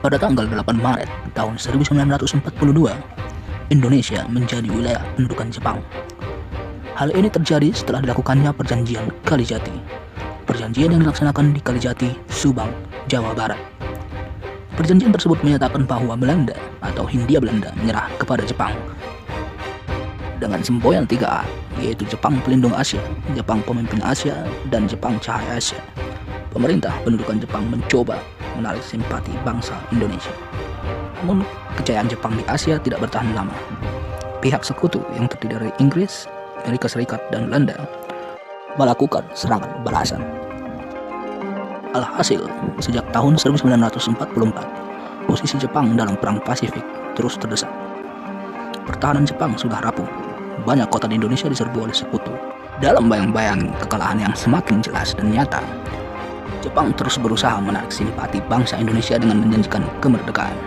Pada tanggal 8 Maret tahun 1942, Indonesia menjadi wilayah pendudukan Jepang. Hal ini terjadi setelah dilakukannya Perjanjian Kalijati. Perjanjian yang dilaksanakan di Kalijati, Subang, Jawa Barat. Perjanjian tersebut menyatakan bahwa Belanda atau Hindia Belanda menyerah kepada Jepang dengan semboyan 3A, yaitu Jepang Pelindung Asia, Jepang Pemimpin Asia, dan Jepang Cahaya Asia. Pemerintah pendudukan Jepang mencoba menarik simpati bangsa Indonesia. Namun, kejayaan Jepang di Asia tidak bertahan lama. Pihak sekutu yang terdiri dari Inggris, Amerika Serikat, dan Belanda melakukan serangan balasan. Alhasil, sejak tahun 1944, posisi Jepang dalam Perang Pasifik terus terdesak. Pertahanan Jepang sudah rapuh. Banyak kota di Indonesia diserbu oleh sekutu. Dalam bayang-bayang kekalahan yang semakin jelas dan nyata, Jepang terus berusaha menarik simpati bangsa Indonesia dengan menjanjikan kemerdekaan.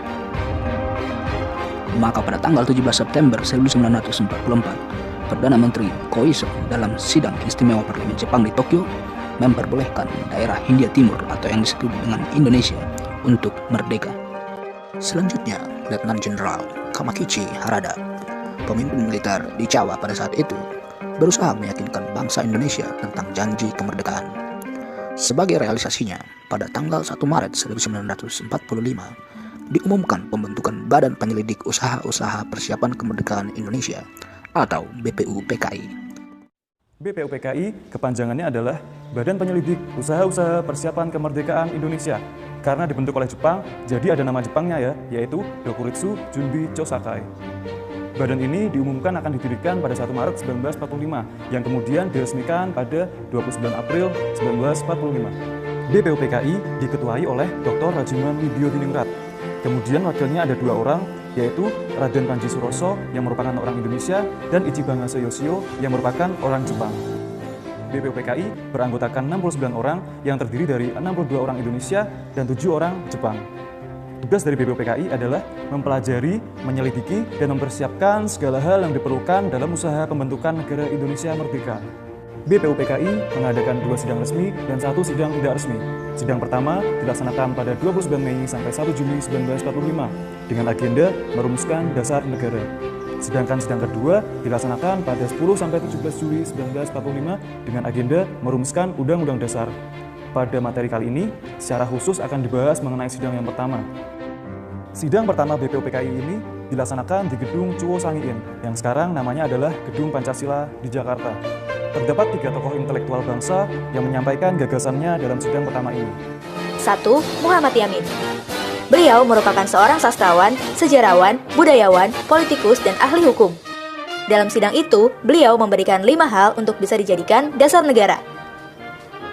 Maka pada tanggal 17 September 1944, Perdana Menteri Koiso dalam sidang istimewa Parlemen Jepang di Tokyo memperbolehkan daerah Hindia Timur atau yang disebut dengan Indonesia untuk merdeka. Selanjutnya, Letnan Jenderal Kamakichi Harada, pemimpin militer di Jawa pada saat itu, berusaha meyakinkan bangsa Indonesia tentang janji kemerdekaan. Sebagai realisasinya, pada tanggal 1 Maret 1945, diumumkan pembentukan Badan Penyelidik Usaha-Usaha Persiapan Kemerdekaan Indonesia atau BPUPKI. BPUPKI kepanjangannya adalah Badan Penyelidik Usaha-Usaha Persiapan Kemerdekaan Indonesia. Karena dibentuk oleh Jepang, jadi ada nama Jepangnya ya, yaitu Dokuritsu Junbi Chosakai. Badan ini diumumkan akan didirikan pada 1 Maret 1945, yang kemudian diresmikan pada 29 April 1945. BPUPKI diketuai oleh Dr. Rajiman Widyodiningrat. Kemudian wakilnya ada 2 orang, yaitu Raden Panji Suroso yang merupakan orang Indonesia dan Ichibangase Yoshio yang merupakan orang Jepang. BPUPKI beranggotakan 69 orang yang terdiri dari 62 orang Indonesia dan 7 orang Jepang. Tugas dari BPUPKI adalah mempelajari, menyelidiki, dan mempersiapkan segala hal yang diperlukan dalam usaha pembentukan negara Indonesia merdeka. BPUPKI mengadakan 2 sidang resmi dan 1 sidang tidak resmi. Sidang pertama dilaksanakan pada 29 Mei sampai 1 Juni 1945 dengan agenda merumuskan dasar negara. Sedangkan sidang kedua dilaksanakan pada 10 sampai 17 Juli 1945 dengan agenda merumuskan Undang-Undang Dasar. Pada materi kali ini, secara khusus akan dibahas mengenai sidang yang pertama. Sidang pertama BPUPKI ini dilaksanakan di Gedung Chuo Sangiin, yang sekarang namanya adalah Gedung Pancasila di Jakarta. Terdapat 3 tokoh intelektual bangsa yang menyampaikan gagasannya dalam sidang pertama ini. 1. Muhammad Yamin. Beliau merupakan seorang sastrawan, sejarawan, budayawan, politikus, dan ahli hukum. Dalam sidang itu, beliau memberikan 5 hal untuk bisa dijadikan dasar negara.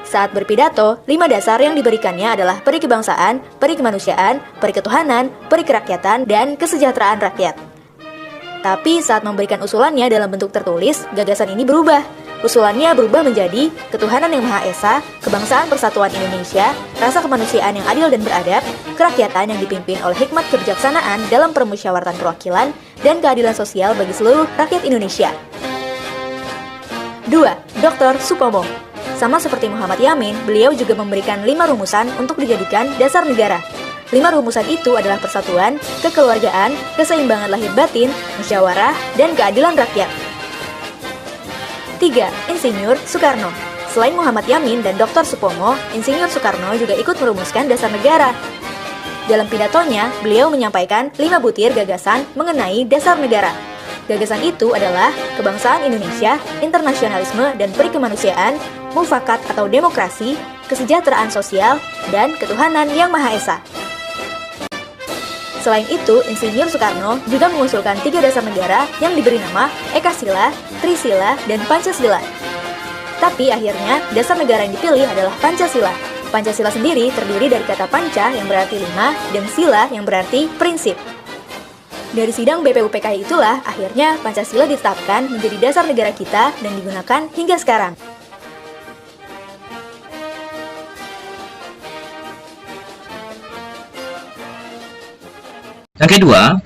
Saat berpidato, 5 dasar yang diberikannya adalah peri kebangsaan, peri kemanusiaan, peri ketuhanan, peri kerakyatan, dan kesejahteraan rakyat. Tapi saat memberikan usulannya dalam bentuk tertulis, gagasan ini berubah. Usulannya berubah menjadi ketuhanan yang Maha Esa, kebangsaan persatuan Indonesia, rasa kemanusiaan yang adil dan beradab, kerakyatan yang dipimpin oleh hikmat kebijaksanaan dalam permusyawaratan perwakilan, dan keadilan sosial bagi seluruh rakyat Indonesia. 2. Dr. Supomo. Sama seperti Muhammad Yamin, beliau juga memberikan 5 rumusan untuk dijadikan dasar negara. 5 rumusan itu adalah persatuan, kekeluargaan, keseimbangan lahir batin, musyawarah, dan keadilan rakyat. 3. Insinyur Soekarno. Selain Muhammad Yamin dan Dr. Supomo, Insinyur Soekarno juga ikut merumuskan dasar negara. Dalam pidatonya, beliau menyampaikan 5 butir gagasan mengenai dasar negara. Gagasan itu adalah kebangsaan Indonesia, internasionalisme dan perikemanusiaan, mufakat atau demokrasi, kesejahteraan sosial, dan ketuhanan yang Maha Esa. Selain itu, Insinyur Soekarno juga mengusulkan 3 dasar negara yang diberi nama Ekasila, Trisila, dan Pancasila. Tapi akhirnya, dasar negara yang dipilih adalah Pancasila. Pancasila sendiri terdiri dari kata panca yang berarti 5 dan sila yang berarti prinsip. Dari sidang BPUPKI itulah akhirnya Pancasila ditetapkan menjadi dasar negara kita dan digunakan hingga sekarang. Yang kedua,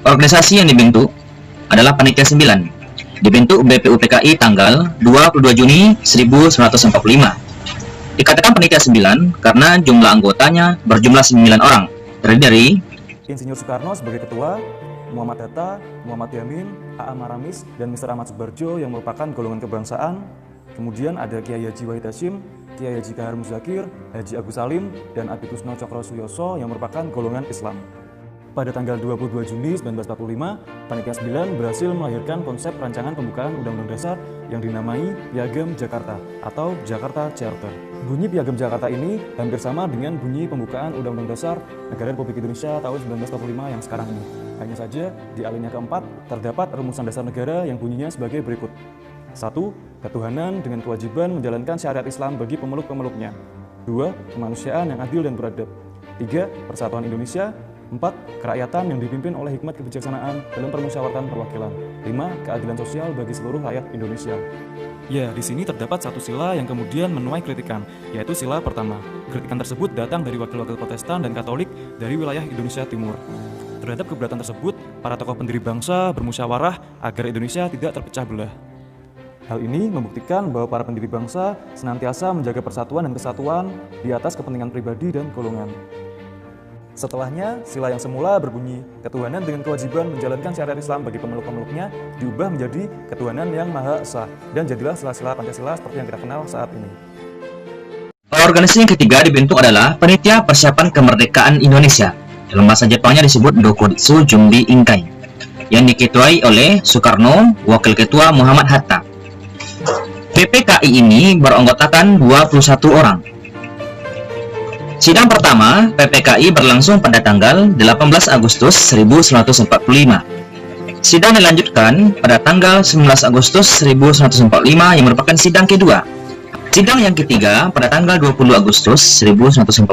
organisasi yang dibentuk adalah Panitia 9, dibentuk BPUPKI tanggal 22 Juni 1945. Dikatakan Panitia 9 karena jumlah anggotanya berjumlah 9 orang, terdiri dari Insinyur Soekarno sebagai ketua, Muhammad Hatta, Muhammad Yamin, A.A. Maramis, dan Mr. Ahmad Subarjo yang merupakan golongan kebangsaan. Kemudian ada Kiai Haji Wahid Hasyim, Kiai Haji Kahar Muzakir, Haji Agus Salim, dan Abi Kusno Cokro Suyoso yang merupakan golongan Islam. Pada tanggal 22 Juni 1945, Panitia 9 berhasil melahirkan konsep rancangan pembukaan Undang-Undang Dasar yang dinamai Piagam Jakarta atau Jakarta Charter. Bunyi Piagam Jakarta ini hampir sama dengan bunyi pembukaan Undang-Undang Dasar Negara Republik Indonesia tahun 1945 yang sekarang ini. Hanya saja di alinea keempat terdapat rumusan dasar negara yang bunyinya sebagai berikut. 1. Ketuhanan dengan kewajiban menjalankan syariat Islam bagi pemeluk-pemeluknya. 2. Kemanusiaan yang adil dan beradab. 3. Persatuan Indonesia. 4. Kerakyatan yang dipimpin oleh hikmat kebijaksanaan dalam permusyawaratan perwakilan. 5. Keadilan sosial bagi seluruh rakyat Indonesia. Ya, di sini terdapat satu sila yang kemudian menuai kritikan, yaitu sila pertama. Kritikan tersebut datang dari wakil-wakil Protestan dan Katolik dari wilayah Indonesia Timur. Terhadap keberatan tersebut, para tokoh pendiri bangsa bermusyawarah agar Indonesia tidak terpecah belah. Hal ini membuktikan bahwa para pendiri bangsa senantiasa menjaga persatuan dan kesatuan di atas kepentingan pribadi dan golongan. Setelahnya, sila yang semula berbunyi ketuhanan dengan kewajiban menjalankan syariat Islam bagi pemeluk-pemeluknya diubah menjadi ketuhanan yang Maha Esa dan jadilah sila-sila Pancasila seperti yang kita kenal saat ini. organisasi yang ketiga dibentuk adalah Panitia Persiapan Kemerdekaan Indonesia. Dalam bahasa Jepangnya disebut Dokuritsu Junbi Inkai, yang diketuai oleh Soekarno, Wakil Ketua Muhammad Hatta. PPKI ini beranggotakan 21 orang. Sidang pertama PPKI berlangsung pada tanggal 18 Agustus 1945. Sidang dilanjutkan pada tanggal 19 Agustus 1945 yang merupakan sidang kedua. Sidang yang ketiga pada tanggal 20 Agustus 1945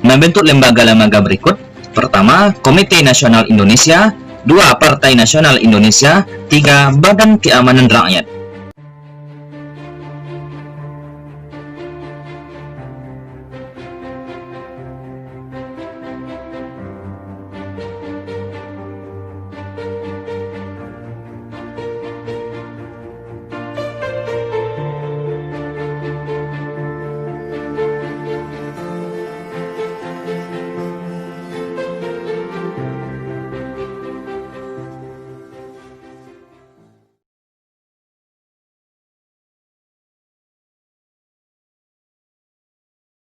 membentuk lembaga-lembaga berikut. Pertama, Komite Nasional Indonesia. 2. Partai Nasional Indonesia. 3. Badan Keamanan Rakyat.